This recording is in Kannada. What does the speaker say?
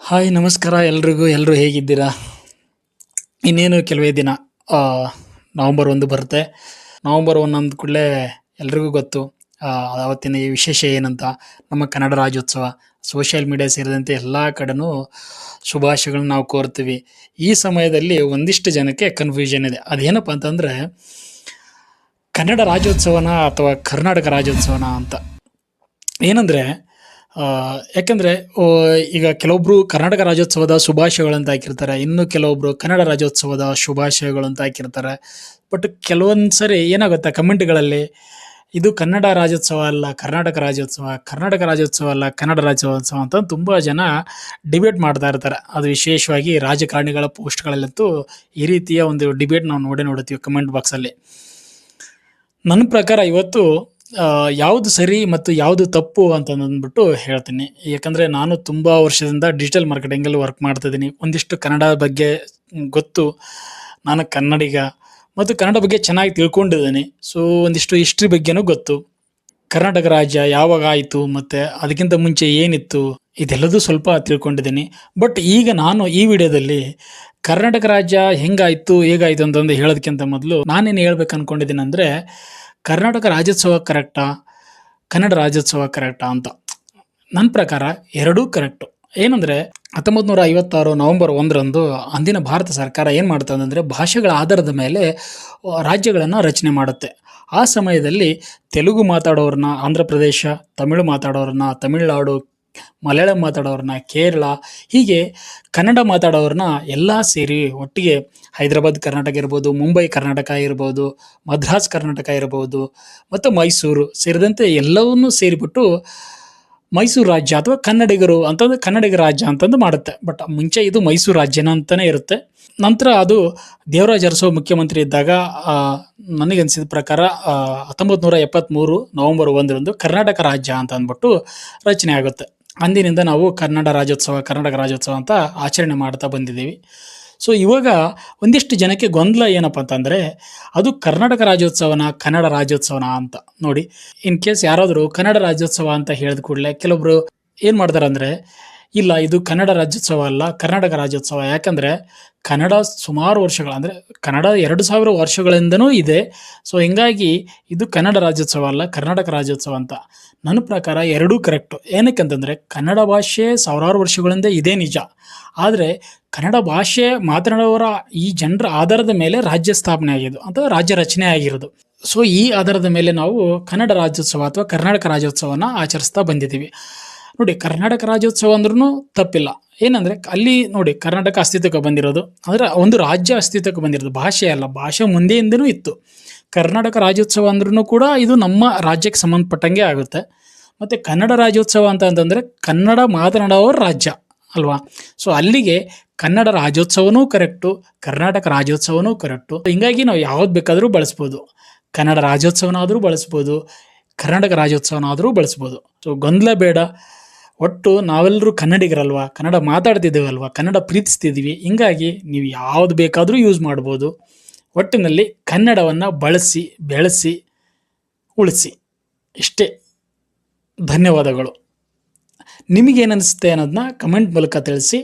ಹಾಯ್ ನಮಸ್ಕಾರ ಎಲ್ರಿಗೂ. ಎಲ್ಲರೂ ಹೇಗಿದ್ದೀರಾ? ಇನ್ನೇನು ಕೆಲವೇ ದಿನ ಆ, ನವಂಬರ್ 1 ಬರುತ್ತೆ. ನವಂಬರ್ 1 ಅಂದ ಕೂಡಲೇ ಎಲ್ರಿಗೂ ಗೊತ್ತು. ಆವತ್ತಿನ ಈ ವಿಶೇಷ ಏನಂತ. ನಮ್ಮ ಕನ್ನಡ ರಾಜ್ಯೋತ್ಸವ ಸೋಷಿಯಲ್ ಮೀಡಿಯಾ ಸೇರಿದಂತೆ ಎಲ್ಲ ಕಡೆನೂ ಶುಭಾಶಯಗಳನ್ನ ನಾವು ಕೋರ್ತೀವಿ. ಈ ಸಮಯದಲ್ಲಿ ಒಂದಿಷ್ಟು ಜನಕ್ಕೆ ಕನ್ಫ್ಯೂಷನ್ ಇದೆ. ಅದೇನಪ್ಪ ಅಂತಂದರೆ ಕನ್ನಡ ರಾಜ್ಯೋತ್ಸವನ ಅಥವಾ ಕರ್ನಾಟಕ ರಾಜ್ಯೋತ್ಸವನ ಅಂತ. ಏನಂದರೆ ಯಾಕಂದರೆ ಈಗ ಕೆಲವೊಬ್ಬರು ಕರ್ನಾಟಕ ರಾಜ್ಯೋತ್ಸವದ ಶುಭಾಶಯಗಳಂತ ಹಾಕಿರ್ತಾರೆ, ಇನ್ನು ಕೆಲವೊಬ್ಬರು ಕನ್ನಡ ರಾಜ್ಯೋತ್ಸವದ ಶುಭಾಶಯಗಳು ಅಂತ ಹಾಕಿರ್ತಾರೆ. ಬಟ್ ಕೆಲವೊಂದು ಸರಿ ಏನಾಗುತ್ತೆ ಕಮೆಂಟ್ಗಳಲ್ಲಿ, ಇದು ಕನ್ನಡ ರಾಜ್ಯೋತ್ಸವ ಅಲ್ಲ ಕರ್ನಾಟಕ ರಾಜ್ಯೋತ್ಸವ, ಕರ್ನಾಟಕ ರಾಜ್ಯೋತ್ಸವ ಅಲ್ಲ ಕನ್ನಡ ರಾಜ್ಯೋತ್ಸವ ಅಂತ ತುಂಬ ಜನ ಡಿಬೇಟ್ ಮಾಡ್ತಾ ಇರ್ತಾರೆ. ಅದು ವಿಶೇಷವಾಗಿ ರಾಜಕಾರಣಿಗಳ ಪೋಸ್ಟ್ಗಳಲ್ಲಂತೂ ಈ ರೀತಿಯ ಒಂದು ಡಿಬೇಟ್ ನಾವು ನೋಡ್ತೀವಿ ಕಮೆಂಟ್ ಬಾಕ್ಸಲ್ಲಿ. ನನ್ನ ಪ್ರಕಾರ ಇವತ್ತು ಯಾವುದು ಸರಿ ಮತ್ತು ಯಾವುದು ತಪ್ಪು ಅಂತ ಅಂದ್ಬಿಟ್ಟು ಹೇಳ್ತೀನಿ. ಯಾಕಂದರೆ ನಾನು ತುಂಬ ವರ್ಷದಿಂದ ಡಿಜಿಟಲ್ ಮಾರ್ಕೆಟಿಂಗಲ್ಲಿ ವರ್ಕ್ ಮಾಡ್ತಿದ್ದೀನಿ. ಒಂದಿಷ್ಟು ಕನ್ನಡ ಬಗ್ಗೆ ಗೊತ್ತು. ನಾನು ಕನ್ನಡಿಗ ಮತ್ತು ಕನ್ನಡ ಬಗ್ಗೆ ಚೆನ್ನಾಗಿ ತಿಳ್ಕೊಂಡಿದ್ದೀನಿ. ಸೊ ಒಂದಿಷ್ಟು ಹಿಸ್ಟ್ರಿ ಬಗ್ಗೆನೂ ಗೊತ್ತು. ಕರ್ನಾಟಕ ರಾಜ್ಯ ಯಾವಾಗ ಆಯಿತು ಮತ್ತು ಅದಕ್ಕಿಂತ ಮುಂಚೆ ಏನಿತ್ತು ಇದೆಲ್ಲದೂ ಸ್ವಲ್ಪ ತಿಳ್ಕೊಂಡಿದ್ದೀನಿ. ಬಟ್ ಈಗ ನಾನು ಈ ವಿಡಿಯೋದಲ್ಲಿ ಕರ್ನಾಟಕ ರಾಜ್ಯ ಹೆಂಗಾಯಿತು ಹೇಗಾಯಿತು ಅಂತಂದು ಹೇಳೋದಕ್ಕಿಂತ ಮೊದಲು ನಾನೇನು ಹೇಳ್ಬೇಕು ಅಂದ್ಕೊಂಡಿದ್ದೀನಿ ಅಂದರೆ, ಕರ್ನಾಟಕ ರಾಜ್ಯೋತ್ಸವ ಕರೆಕ್ಟಾ ಕನ್ನಡ ರಾಜ್ಯೋತ್ಸವ ಕರೆಕ್ಟಾ ಅಂತ. ನನ್ನ ಪ್ರಕಾರ ಎರಡೂ ಕರೆಕ್ಟು. ಏನಂದರೆ 1956 ನವಂಬರ್ 1 ಅಂದಿನ ಭಾರತ ಸರ್ಕಾರ ಏನು ಮಾಡ್ತದೆ ಅಂದರೆ, ಭಾಷೆಗಳ ಆಧಾರದ ಮೇಲೆ ರಾಜ್ಯಗಳನ್ನು ರಚನೆ ಮಾಡುತ್ತೆ. ಆ ಸಮಯದಲ್ಲಿ ತೆಲುಗು ಮಾತಾಡೋರನ್ನ ಆಂಧ್ರ ಪ್ರದೇಶ, ತಮಿಳು ಮಾತಾಡೋರನ್ನ ತಮಿಳುನಾಡು, ಮಲಯಾಳಂ ಮಾತಾಡೋರನ್ನ ಕೇರಳ, ಹೀಗೆ ಕನ್ನಡ ಮಾತಾಡೋರನ್ನ ಎಲ್ಲ ಸೇರಿ ಒಟ್ಟಿಗೆ ಹೈದರಾಬಾದ್ ಕರ್ನಾಟಕ ಇರ್ಬೋದು, ಮುಂಬೈ ಕರ್ನಾಟಕ ಇರ್ಬೋದು, ಮದ್ರಾಸ್ ಕರ್ನಾಟಕ ಇರ್ಬೋದು ಮತ್ತು ಮೈಸೂರು ಸೇರಿದಂತೆ ಎಲ್ಲವನ್ನೂ ಸೇರಿಬಿಟ್ಟು ಮೈಸೂರು ರಾಜ್ಯ ಅಥವಾ ಕನ್ನಡಿಗರು ಅಂತಂದು ಕನ್ನಡಿಗ ರಾಜ್ಯ ಅಂತಂದು ಮಾಡುತ್ತೆ. ಬಟ್ ಮುಂಚೆ ಇದು ಮೈಸೂರು ರಾಜ್ಯನ ಅಂತಲೇ ಇರುತ್ತೆ. ನಂತರ ಅದು ದೇವರಾಜ ಅರಸು ಮುಖ್ಯಮಂತ್ರಿ ಇದ್ದಾಗ ನನಗನ್ಸಿದ ಪ್ರಕಾರ 1973 ನವಂಬರ್ 1 ಕರ್ನಾಟಕ ರಾಜ್ಯ ಅಂತ ಅಂದ್ಬಿಟ್ಟು ರಚನೆ ಆಗುತ್ತೆ. ಅಂದಿನಿಂದ ನಾವು ಕರ್ನಾಟಕ ರಾಜ್ಯೋತ್ಸವ ಅಂತ ಆಚರಣೆ ಮಾಡ್ತಾ ಬಂದಿದ್ದೀವಿ. ಸೊ ಇವಾಗ ಒಂದಿಷ್ಟು ಜನಕ್ಕೆ ಗೊಂದಲ ಏನಪ್ಪ ಅಂತಂದರೆ, ಅದು ಕರ್ನಾಟಕ ರಾಜ್ಯೋತ್ಸವನ ಕನ್ನಡ ರಾಜ್ಯೋತ್ಸವನ ಅಂತ. ನೋಡಿ, ಇನ್ ಕೇಸ್ ಯಾರಾದರೂ ಕನ್ನಡ ರಾಜ್ಯೋತ್ಸವ ಅಂತ ಹೇಳಿದ ಕೂಡಲೇ ಕೆಲವೊಬ್ರು ಏನು ಮಾಡ್ತಾರೆ ಅಂದರೆ, ಇಲ್ಲ ಇದು ಕನ್ನಡ ರಾಜ್ಯೋತ್ಸವ ಅಲ್ಲ ಕರ್ನಾಟಕ ರಾಜ್ಯೋತ್ಸವ. ಯಾಕಂದರೆ ಕನ್ನಡ ಸುಮಾರು ವರ್ಷಗಳು ಅಂದರೆ ಕನ್ನಡ 2000 ವರ್ಷಗಳಿಂದನೂ ಇದೆ. ಸೊ ಹಿಂಗಾಗಿ ಇದು ಕನ್ನಡ ರಾಜ್ಯೋತ್ಸವ ಅಲ್ಲ ಕರ್ನಾಟಕ ರಾಜ್ಯೋತ್ಸವ ಅಂತ. ನನ್ನ ಪ್ರಕಾರ ಎರಡೂ ಕರೆಕ್ಟು. ಏನಕ್ಕಂತಂದರೆ ಕನ್ನಡ ಭಾಷೆ ಸಾವಿರಾರು ವರ್ಷಗಳಿಂದ ಇದೇ ನಿಜ. ಆದರೆ ಕನ್ನಡ ಭಾಷೆ ಮಾತನಾಡುವವರ ಈ ಜನರ ಆಧಾರದ ಮೇಲೆ ರಾಜ್ಯ ಸ್ಥಾಪನೆ ಆಗಿದ್ದು ಅಥವಾ ರಾಜ್ಯ ರಚನೆ ಆಗಿರೋದು. ಸೊ ಈ ಆಧಾರದ ಮೇಲೆ ನಾವು ಕನ್ನಡ ರಾಜ್ಯೋತ್ಸವ ಅಥವಾ ಕರ್ನಾಟಕ ರಾಜ್ಯೋತ್ಸವನ ಆಚರಿಸ್ತಾ ಬಂದಿದ್ದೀವಿ. ನೋಡಿ, ಕರ್ನಾಟಕ ರಾಜ್ಯೋತ್ಸವ ಅಂದ್ರೂ ತಪ್ಪಿಲ್ಲ. ಏನಂದರೆ ಅಲ್ಲಿ ನೋಡಿ, ಕರ್ನಾಟಕ ಅಸ್ತಿತ್ವಕ್ಕೆ ಬಂದಿರೋದು ಅಂದರೆ ಒಂದು ರಾಜ್ಯ ಅಸ್ತಿತ್ವಕ್ಕೆ ಬಂದಿರೋದು, ಭಾಷೆ ಅಲ್ಲ. ಭಾಷೆ ಮುಂದೆಯಿಂದನೂ ಇತ್ತು. ಕರ್ನಾಟಕ ರಾಜ್ಯೋತ್ಸವ ಅಂದ್ರೂ ಕೂಡ ಇದು ನಮ್ಮ ರಾಜ್ಯಕ್ಕೆ ಸಂಬಂಧಪಟ್ಟಂಗೆ ಆಗುತ್ತೆ. ಮತ್ತು ಕನ್ನಡ ರಾಜ್ಯೋತ್ಸವ ಅಂತಂದರೆ ಕನ್ನಡ ಮಾತನಾಡೋರ ರಾಜ್ಯ ಅಲ್ವಾ. ಸೊ ಅಲ್ಲಿಗೆ ಕನ್ನಡ ರಾಜ್ಯೋತ್ಸವನೂ ಕರೆಕ್ಟು, ಕರ್ನಾಟಕ ರಾಜ್ಯೋತ್ಸವನೂ ಕರೆಕ್ಟು. ಹಿಂಗಾಗಿ ನಾವು ಯಾವ್ದು ಬೇಕಾದರೂ ಬಳಸ್ಬೋದು. ಕನ್ನಡ ರಾಜ್ಯೋತ್ಸವನಾದರೂ ಬಳಸ್ಬೋದು, ಕರ್ನಾಟಕ ರಾಜ್ಯೋತ್ಸವನಾದರೂ ಬಳಸ್ಬೋದು. ಸೊ ಗೊಂದಲ ಬೇಡ. ಒಟ್ಟು ನಾವೆಲ್ಲರೂ ಕನ್ನಡಿಗರಲ್ವ, ಕನ್ನಡ ಮಾತಾಡ್ತಿದ್ದೇವಲ್ವ, ಕನ್ನಡ ಪ್ರೀತಿಸ್ತಿದ್ದೀವಿ. ಹಿಂಗಾಗಿ ನೀವು ಯಾವುದು ಬೇಕಾದರೂ ಯೂಸ್ ಮಾಡ್ಬೋದು. ಒಟ್ಟಿನಲ್ಲಿ ಕನ್ನಡವನ್ನು ಬಳಸಿ, ಬೆಳೆಸಿ, ಉಳಿಸಿ. ಇಷ್ಟೇ. ಧನ್ಯವಾದಗಳು. ನಿಮಗೇನಿಸುತ್ತೆ ಅನ್ನೋದನ್ನ ಕಮೆಂಟ್ ಮೂಲಕ ತಿಳಿಸಿ.